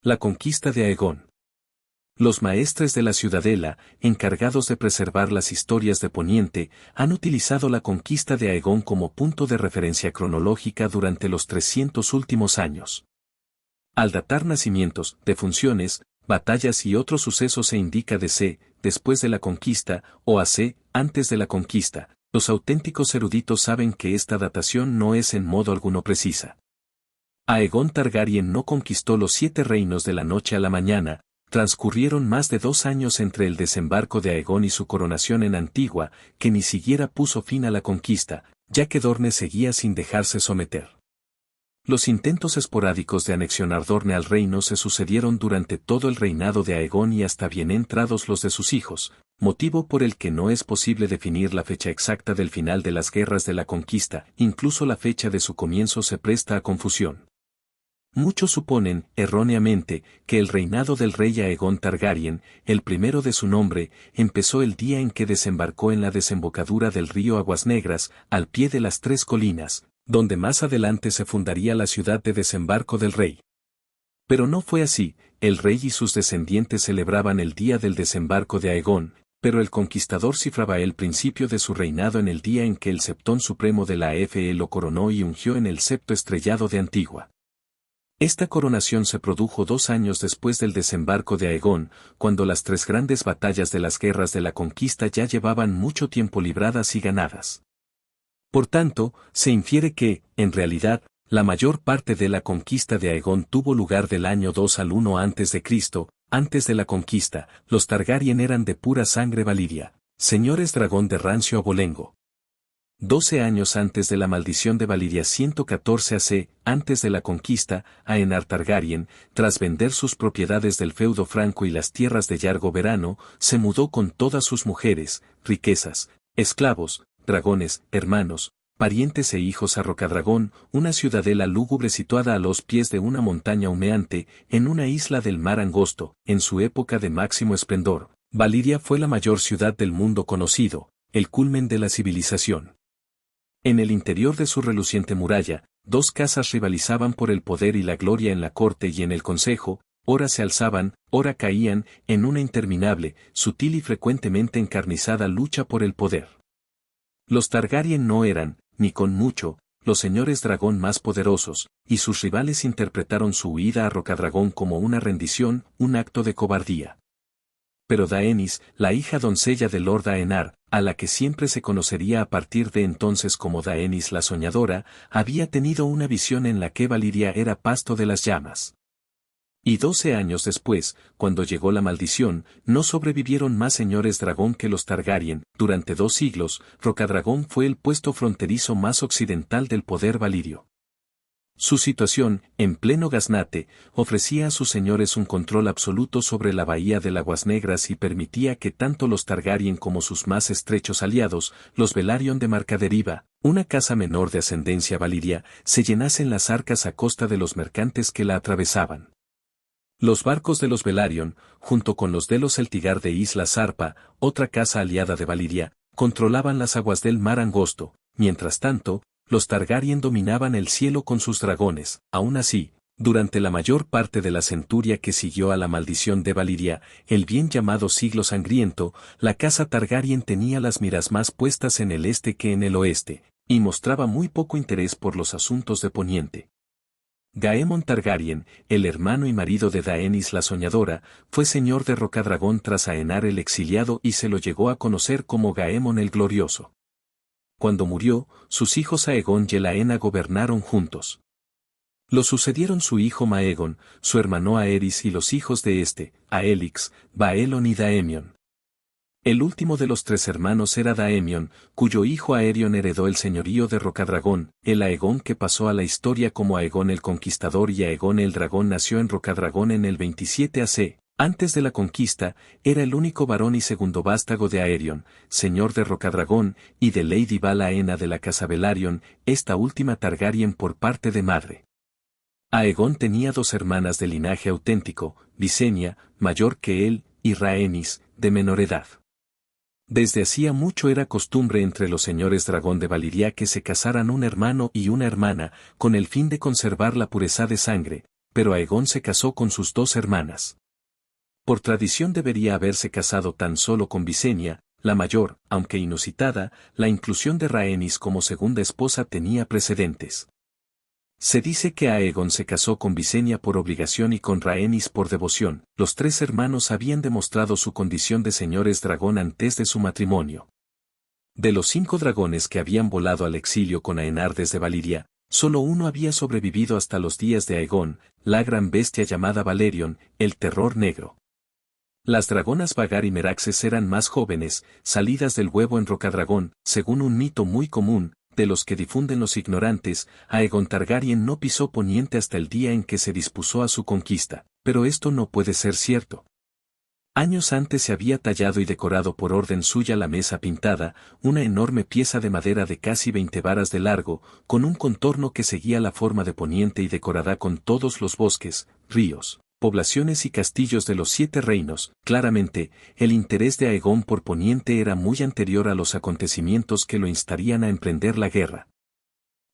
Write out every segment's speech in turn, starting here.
La conquista de Aegon. Los maestres de la ciudadela, encargados de preservar las historias de Poniente, han utilizado la conquista de Aegon como punto de referencia cronológica durante los 300 últimos años. Al datar nacimientos, defunciones, batallas y otros sucesos se indica DC, después de la conquista, o AC, antes de la conquista. Los auténticos eruditos saben que esta datación no es en modo alguno precisa. Aegon Targaryen no conquistó los 7 reinos de la noche a la mañana. Transcurrieron más de 2 años entre el desembarco de Aegon y su coronación en Antigua, que ni siquiera puso fin a la conquista, ya que Dorne seguía sin dejarse someter. Los intentos esporádicos de anexionar Dorne al reino se sucedieron durante todo el reinado de Aegon y hasta bien entrados los de sus hijos, motivo por el que no es posible definir la fecha exacta del final de las guerras de la conquista, incluso la fecha de su comienzo se presta a confusión. Muchos suponen, erróneamente, que el reinado del rey Aegon Targaryen, el primero de su nombre, empezó el día en que desembarcó en la desembocadura del río Aguas Negras, al pie de las 3 colinas, donde más adelante se fundaría la ciudad de desembarco del rey. Pero no fue así, el rey y sus descendientes celebraban el día del desembarco de Aegon, pero el conquistador cifraba el principio de su reinado en el día en que el Septón Supremo de la AFE lo coronó y ungió en el septo estrellado de Antigua. Esta coronación se produjo 2 años después del desembarco de Aegon, cuando las 3 grandes batallas de las guerras de la conquista ya llevaban mucho tiempo libradas y ganadas. Por tanto, se infiere que, en realidad, la mayor parte de la conquista de Aegon tuvo lugar del año 2 al 1 a.C., antes de la conquista, los Targaryen eran de pura sangre valiria, señores dragón de rancio abolengo. 12 años antes de la maldición de Valiria 114 AC, antes de la conquista, Aenar Targaryen, tras vender sus propiedades del feudo franco y las tierras de Yargo Verano, se mudó con todas sus mujeres, riquezas, esclavos, dragones, hermanos, parientes e hijos a Rocadragón, una ciudadela lúgubre situada a los pies de una montaña humeante, en una isla del mar angosto, en su época de máximo esplendor. Valiria fue la mayor ciudad del mundo conocido, el culmen de la civilización. En el interior de su reluciente muralla, 2 casas rivalizaban por el poder y la gloria en la corte y en el consejo, ora se alzaban, ora caían, en una interminable, sutil y frecuentemente encarnizada lucha por el poder. Los Targaryen no eran, ni con mucho, los señores dragón más poderosos, y sus rivales interpretaron su huida a Rocadragón como una rendición, un acto de cobardía. Pero Daenerys, la hija doncella de Lord Aenar, a la que siempre se conocería a partir de entonces como Daenerys la Soñadora, había tenido una visión en la que Valiria era pasto de las llamas. Y 12 años después, cuando llegó la maldición, no sobrevivieron más señores dragón que los Targaryen. Durante 2 siglos, Rocadragón fue el puesto fronterizo más occidental del poder valirio. Su situación, en pleno gaznate, ofrecía a sus señores un control absoluto sobre la bahía de Aguas Negras y permitía que tanto los Targaryen como sus más estrechos aliados, los Velaryon de Marcaderiva, una casa menor de ascendencia valiria, se llenasen las arcas a costa de los mercantes que la atravesaban. Los barcos de los Velaryon, junto con los de los Celtigar de Isla Zarpa, otra casa aliada de Valiria, controlaban las aguas del mar angosto. Mientras tanto, los Targaryen dominaban el cielo con sus dragones. Aún así, durante la mayor parte de la centuria que siguió a la maldición de Valiria, el bien llamado siglo sangriento, la casa Targaryen tenía las miras más puestas en el este que en el oeste, y mostraba muy poco interés por los asuntos de Poniente. Gaemon Targaryen, el hermano y marido de Daenerys la Soñadora, fue señor de Rocadragón tras Aenar el exiliado y se lo llegó a conocer como Gaemon el Glorioso. Cuando murió, sus hijos Aegon y Elaena gobernaron juntos. Lo sucedieron su hijo Maegon, su hermano Aerys y los hijos de este, Aelix, Baelon y Daemion. El último de los 3 hermanos era Daemion, cuyo hijo Aerion heredó el señorío de Rocadragón, el Aegon que pasó a la historia como Aegon el Conquistador, y Aegon el Dragón nació en Rocadragón en el 27 AC. Antes de la conquista, era el único varón y segundo vástago de Aerion, señor de Rocadragón, y de Lady Valaena de la casa Velaryon, esta última Targaryen por parte de madre. Aegon tenía 2 hermanas de linaje auténtico, Visenya, mayor que él, y Rhaenys, de menor edad. Desde hacía mucho era costumbre entre los señores dragón de Valiria que se casaran un hermano y una hermana, con el fin de conservar la pureza de sangre, pero Aegón se casó con sus dos hermanas. Por tradición debería haberse casado tan solo con Visenya, la mayor, aunque inusitada, la inclusión de Rhaenys como segunda esposa tenía precedentes. Se dice que Aegon se casó con Visenya por obligación y con Rhaenys por devoción. Los tres hermanos habían demostrado su condición de señores dragón antes de su matrimonio. De los 5 dragones que habían volado al exilio con Aenar desde Valiria, solo uno había sobrevivido hasta los días de Aegon, la gran bestia llamada Valerion, el terror negro. Las dragonas Vhagar y Meraxes eran más jóvenes, salidas del huevo en Rocadragón, según un mito muy común, de los que difunden los ignorantes. Aegon Targaryen no pisó Poniente hasta el día en que se dispuso a su conquista, pero esto no puede ser cierto. Años antes se había tallado y decorado por orden suya la mesa pintada, una enorme pieza de madera de casi 20 varas de largo, con un contorno que seguía la forma de Poniente y decorada con todos los bosques, ríos, poblaciones y castillos de los 7 reinos. Claramente, el interés de Aegon por Poniente era muy anterior a los acontecimientos que lo instarían a emprender la guerra.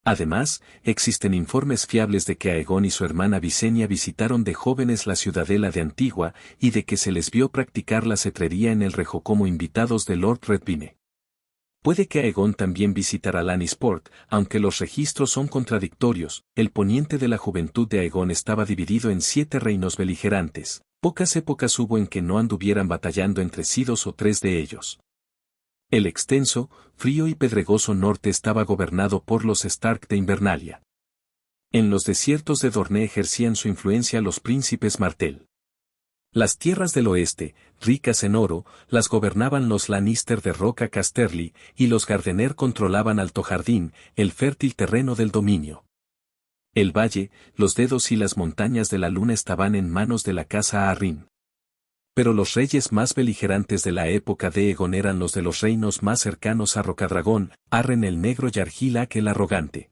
Además, existen informes fiables de que Aegon y su hermana Visenya visitaron de jóvenes la ciudadela de Antigua y de que se les vio practicar la cetrería en el rejo como invitados de Lord Redvine. Puede que Aegon también visitara Lannisport, aunque los registros son contradictorios. El poniente de la juventud de Aegon estaba dividido en 7 reinos beligerantes. Pocas épocas hubo en que no anduvieran batallando entre sí 2 o 3 de ellos. El extenso, frío y pedregoso norte estaba gobernado por los Stark de Invernalia. En los desiertos de Dorne ejercían su influencia los príncipes Martell. Las tierras del oeste, ricas en oro, las gobernaban los Lannister de Roca Casterly, y los Gardener controlaban Alto Jardín, el fértil terreno del dominio. El valle, los dedos y las montañas de la luna estaban en manos de la casa Arryn. Pero los reyes más beligerantes de la época de Aegon eran los de los reinos más cercanos a Rocadragón, Arryn el Negro y Argyll el Arrogante.